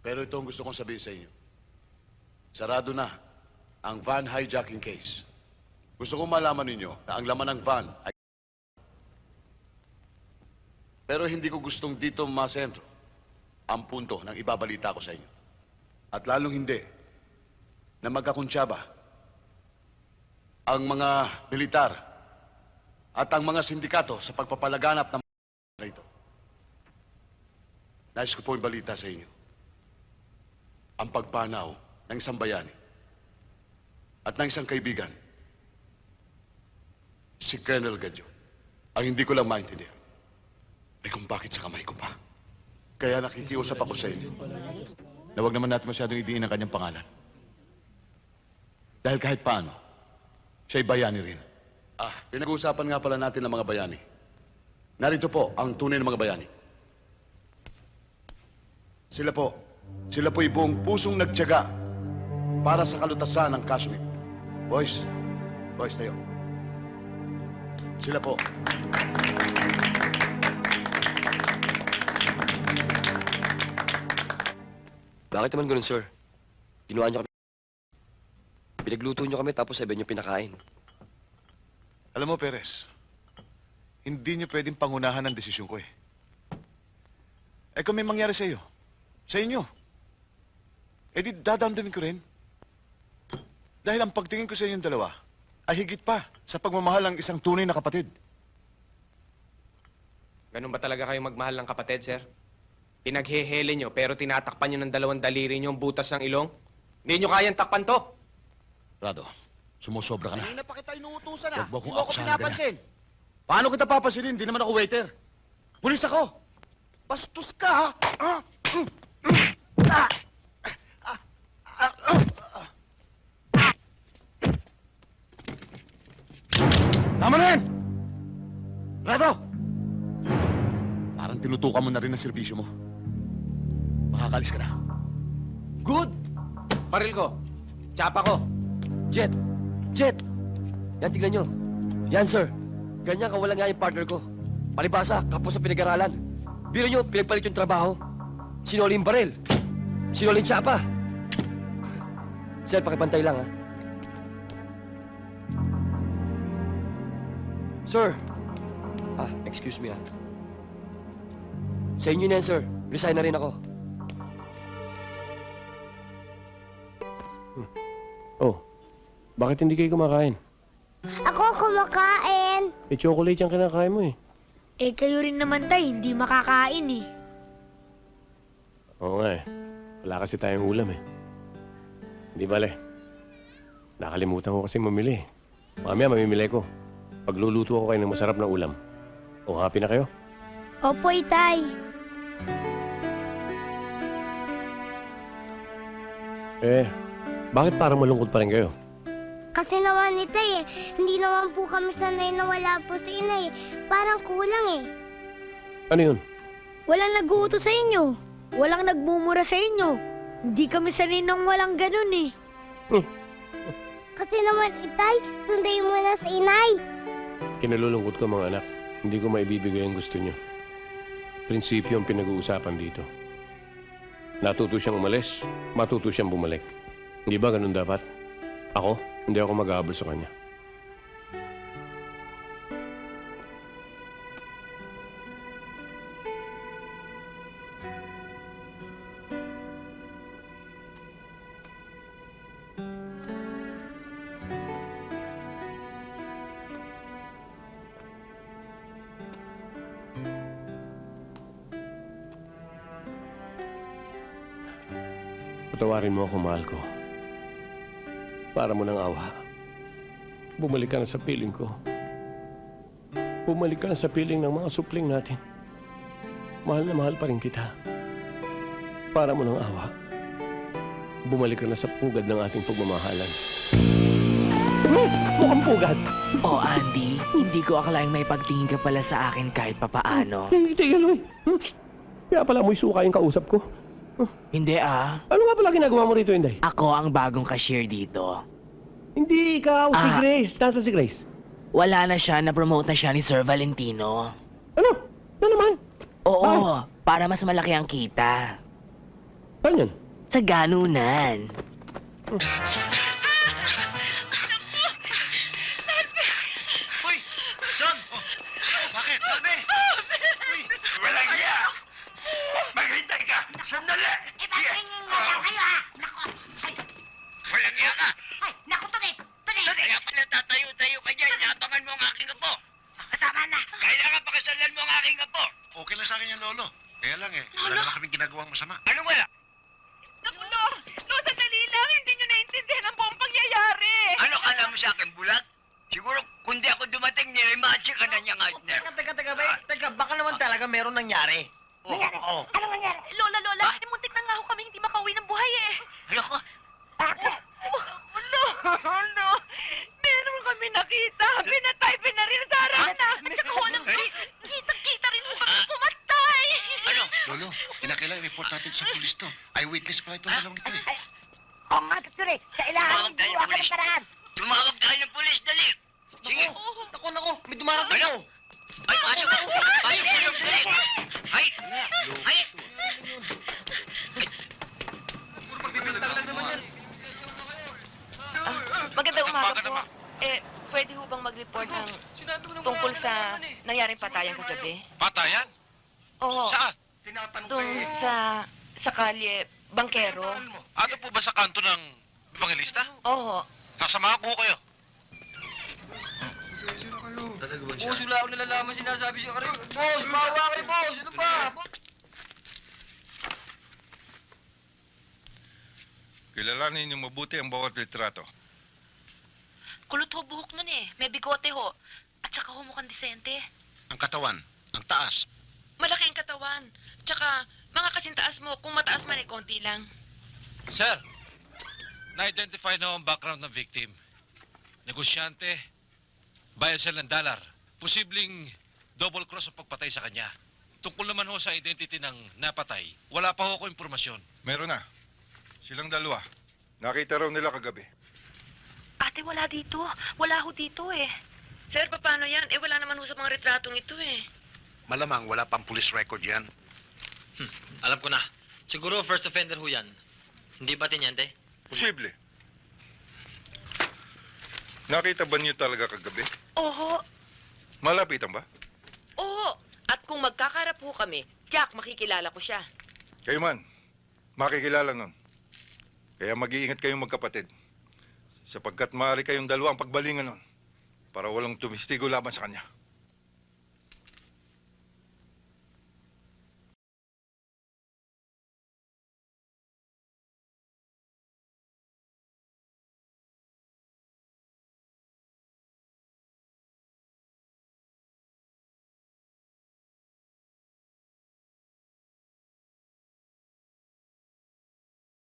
Pero ito ang gusto kong sabihin sa inyo. Sarado na ang van hijacking case. Gusto kong malaman ninyo na ang laman ng van ay... Pero hindi ko gustong dito masentro ang punto ng ibabalita ko sa inyo. At lalong hindi na magkakuntsaba ang mga militar at ang mga sindikato sa pagpapalaganap ng na ito. Nais ko po yung balita sa inyo. Ang pagpanaw ng isang bayani at ng isang kaibigan, si Colonel Gadyo. Ang hindi ko lang maintindihan ay kung bakit sa kamay ko pa. Kaya nakikiusap ako sa inyo na huwag naman natin masyadong idiin ang kanyang pangalan. Dahil kahit paano, siya'y bayani rin. Pinag-uusapan nga pala natin ng mga bayani. Narito po ang tunay ng mga bayani. Sila po'y buong pusong nagtiyaga para sa kalutasan ng kaso ito. Boys, tayo. Sila po. Bakit naman ganun, sir? Ginawa niyo kami. Pinagluto niyo kami tapos sabi niyo pinakain. Alam mo, Perez, hindi niyo pwedeng pangunahan ang desisyon ko eh. Kung may mangyari sa iyo, sa inyo, di dadamdamin ko rin. Dahil ang pagtingin ko sa inyong dalawa ay higit pa sa pagmamahal ng isang tunay na kapatid. Ganun ba talaga kayo magmahal ng kapatid, sir? Pinaghehele nyo, pero tinatakpan nyo ng dalawang daliri nyo ang butas ng ilong? Hindi nyo kayang takpan to! Rado, sumusobra ka na. Kanina pa kita inuutusan Huwag mo akong Hindi mo akusahan pinapansin. Paano kita papansinin? Hindi naman ako waiter. Pulis ako! Bastos ka, ha? Tama na yan! Rado! Parang tinutukan mo na rin ang serbisyo mo. Makakalis ka na. Good! Baril ko. Tsapa ko. Jet! Yan, tignan niyo. Yan, sir. Ganyan kawalan nga yung partner ko. Palibasa, kapos sa pinag-aralan. Biro niyo, pinagpalit yung trabaho. Sinuli yung baril. Sinuli yung tsapa. Sir, pakipantay lang, ha? Sir! Excuse me, ha? Sa inyo na yan, sir. Resign na rin ako. Oh, bakit hindi kayo kumakain? Ako kumakain. Chocolate yung kinakain mo eh. Kayo rin naman tay, hindi makakain eh. Oo nga eh. Wala kasi tayong ulam eh. Hindi bale. Nakalimutan ko kasi mamili eh. Mamaya mamimili ko. Pagluluto ako kayo ng masarap na ulam. O, happy na kayo? Opo, itay. Bakit parang malungkot pa rin kayo? Kasi naman itay hindi naman po kami sanay na wala po sa inay. Parang kulang eh. Ano yun? Walang nag-uutos sa inyo. Walang nagmumura sa inyo. Hindi kami sanay nang walang ganun eh. Kasi naman itay, sunday mo na sa inay. Kinalulungkot ko mga anak. Hindi ko maibibigay ang gusto nyo. Prinsipyo ang pinag-uusapan dito. Natuto siyang umalis, matuto siyang bumalik. Hindi ba ganun dapat? Ako, hindi ako mag-aabol sa kanya. Patawarin mo ako, mahal ko. Para mo ng awa. Bumalik ka na sa piling ko. Bumalik ka na sa piling ng mga supling natin. Mahal na mahal pa rin kita. Para mo ng awa. Bumalik ka na sa pugad ng ating pagmamahalan. Mukhang pugad. Oh, Andy, hindi ko akalaing may pagtingin ka pala sa akin kahit papaano. Hindi, Eloy. Kaya pala mo'y suka yung kausap ko. Hindi ah. Ano nga pala ginagawa mo rito, Inday? Ako ang bagong cashier dito. Hindi ikaw, si Grace. Nasaan si Grace? Wala na siya, na-promote na siya ni Sir Valentino. Ano? Ano naman? Oo, para mas malaki ang kita. Saan yan? Sa ganunan. Hoy! Son! Bakit? Sabi! Uy! Walang iya! Maghintay ka! Sandali! Ipagpingin mo lang kayo ha! Naku! Ay! Walang iya ka! Ay! Naku, tuloy! Tuloy! Kaya pala tatayo-tayo ka dyan. Yabangan mo ang aking apo. Tama na! Kailangan pakasalan mo ang aking apo. Okay lang sa akin yan, Lolo. Kaya lang wala naman kaming ginagawang masama. Anong wala? Naku, Lo! Lo, sandali lang! Hindi nyo naintindihan ang buong pangyayari! Ano kala mo sa akin, bulat? Siguro, kundi ako dumating, nirimatsi ka na niya, Eisner. Teka, teka, baka naman talaga meron nangyari. Oo. Ano nangyari? Lola, muntik na nga ho kami hindi makauwi ng buhay eh! Ano ko? Lo! Meron kami nakita! Pinatay, pinaril sa harapan namin! At saka ho, kitang-kita rin ho kami pumatay! Ano? Lolo, kinakailangan i-report natin sa pulis to. Eyewitness pala itong dalawang ito eh. Oo nga, tuloy! Kailangan Tumawag tayo ng gumawa ka pulis. ng paraan! Tumawag tayo ng pulis, dali! Sige! Naku, may dumarating Ano? Ay, pasok! Pasok tayo ng pulis! Ay! Ay! Magandang umaga po. Pwede ho bang mag-report ng tungkol sa nangyaring patayan kagabi? Patayan? Oo. Saan? Doon sa kalye, Bangkero. Ano po ba sa kanto ng Evangelista? Oo. Sasamahan ko kayo. Boss, wala akong nalalaman sinasabi siya ka rin. Boss, bawa kayo, boss! Ano ba? Kilalanin niyo mabuti ang bawat litrato. Kulot ho buhok nun eh. May bigote ho. At saka ho mukhang disente. Ang katawan, ang taas. Malaki ang katawan. Tsaka, mga kasintaas mo, kung mataas man eh, konti lang. Sir, na-identify na ang background ng victim. Negosyante, bayad siya ng dollar. Posibleng double cross ang pagpatay sa kanya. Tungkol naman ho sa identity ng napatay, wala pa ho ko impormasyon. Meron na. Silang dalawa. Nakita raw nila kagabi. Ate, wala dito. Wala ho dito eh. Sir, paano yan? Eh, wala naman ho sa mga retratong ito eh. Malamang wala pang police record yan. Alam ko na. Siguro first offender ho yan. Hindi ba tinyente? Posible. Nakita ba niyo talaga kagabi? Oo. Malapitan ba? Oo. At kung magkakarap ho kami, Jack, makikilala ko siya. Kayo man, makikilala nun. Kaya mag-iingat kayong magkapatid. Sapagkat maaari kayong dalawa ang pagbalingan nun para walang tumistigo laban sa kanya.